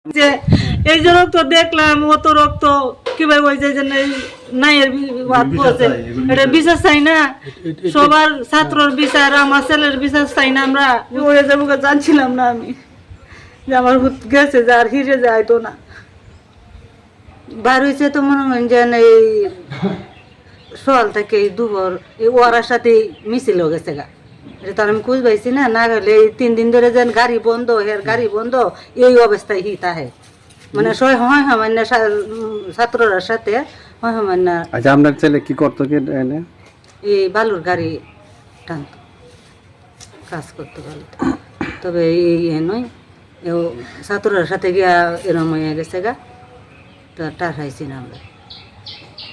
যে এই যে রক্ত দেখলাম অত রক্ত কিভাবে হয়েছে যে নাইয়ের এটা বিচার চাই না, সবার ছাত্রর বিচার, আমার ছেলের বিচার চাই না। আমরা হয়ে যাবো জানছিলাম না আমি যে আমার গেছে যে আর হিরে যাইতো না। বার হয়েছে তো মনে হয় যে এই সকাল থেকে দুপুর এই ওয়ারার সাথে মিছিল গেছে গা, এটা তো আমি খুঁজ পাইছি না। না গেলে এই 3 দিন ধরে যেন গাড়ি বন্ধ, হের গাড়ি বন্ধ, এই অবস্থায় হি তাহে মানে সয় হয় সামান্য ছাত্ররার সাথে হয় সামান্য। আচ্ছা, আপনার ছেলে কি করতো? কি এই বালুর গাড়ি টানতো, কাজ করতে পারত। তবে এই নয় ছাত্ররার সাথে গিয়া এরম হয়ে গেছে গা, তো টার খাইছি না আমরা।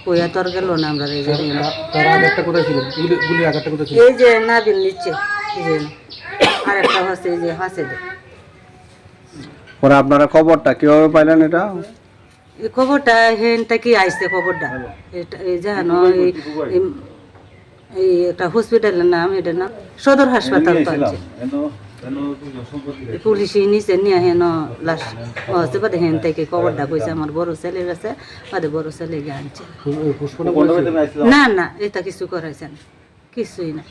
কইয়া তোর গেল না আমরা। এই যে নাবিল নিচ্ছে, এই যে আর একটা হচ্ছে, এই যে হাসে দে। পরে আপনারা খবরটা কিভাবে পাইলেন? এটা এই খবরটা হেনটা কি আইসে খবরটা, এই জানো এই একটা হসপিটালের নাম, এটার নাম সদর হাসপাতাল তো আছে। পুলিশই নিচে নিয়ে হেন লাশ হচ্ছে বাদে হেন থেকে খবরটা কইছে আমার বড় ছেলের কাছে, বাদে বড় ছেলে গিয়ে আনছে। না না, এটা কিছু করাইছে না, কিছুই না।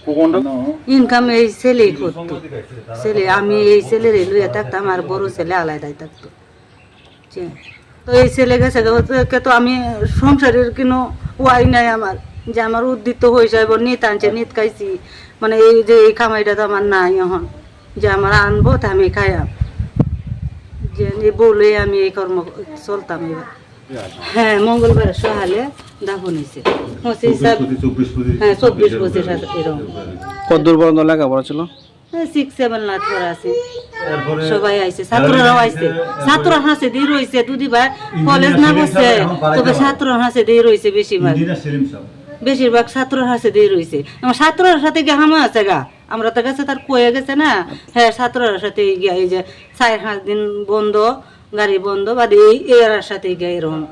ইনকাম এই ছেলেই করতো, ছেলে। আমি এই ছেলের লইয়া থাকতাম, আর বড় ছেলে আলাদাই থাকতো। তো এই ছেলে গেছে তো আমি সংসারের কোনো ওয়াই নাই আমার, যে আমার উদ্দিত হয়ে যাইব। নিত আনছে, নিত খাইছি, মানে এই যে এই খামাইটা তো আমার নাই এখন, যে আমার আনবো তা আমি খাইয়াম, যে বলে আমি এই কর্ম চলতাম। এবার হ্যাঁ, মঙ্গলবার সকালে দাফন হয়েছে। হ্যাঁ, 24-25 এরকম। কত দূর পর্যন্ত লেখাপড়া ছিল? 6-7 লাখ করা আছে। সবাই আইছে, ছাত্ররাও আইছে, ছাত্র হাসে দিয়ে রয়েছে। দুদি ভাই কলেজ না বসছে, তবে ছাত্র হাসে দিয়ে রয়েছে বেশিরভাগ ছাত্র হাসে দিয়ে রয়েছে। আমার ছাত্রর সাথে গিয়ে হামা আছে গা, আমরা তো গেছে তার কয়ে গেছে না। হ্যাঁ, ছাত্রর সাথে গিয়া এই যে 4-5 দিন বন্ধ, গাড়ি বন্ধ, বা এই এর সাথে গিয়ে এরকম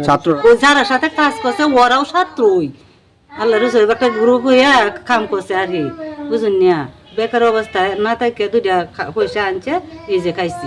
ছাত্র যারা সাথে কাজ করছে ওরাও ছাত্রই। আল্লাহ রসুল একটা গ্রুপ হইয়া কাম করছে আর কি, বুঝুন না। বেকার অবস্থায় না থাকে 2টা পয়সা আনছে, এই যে খাইছি।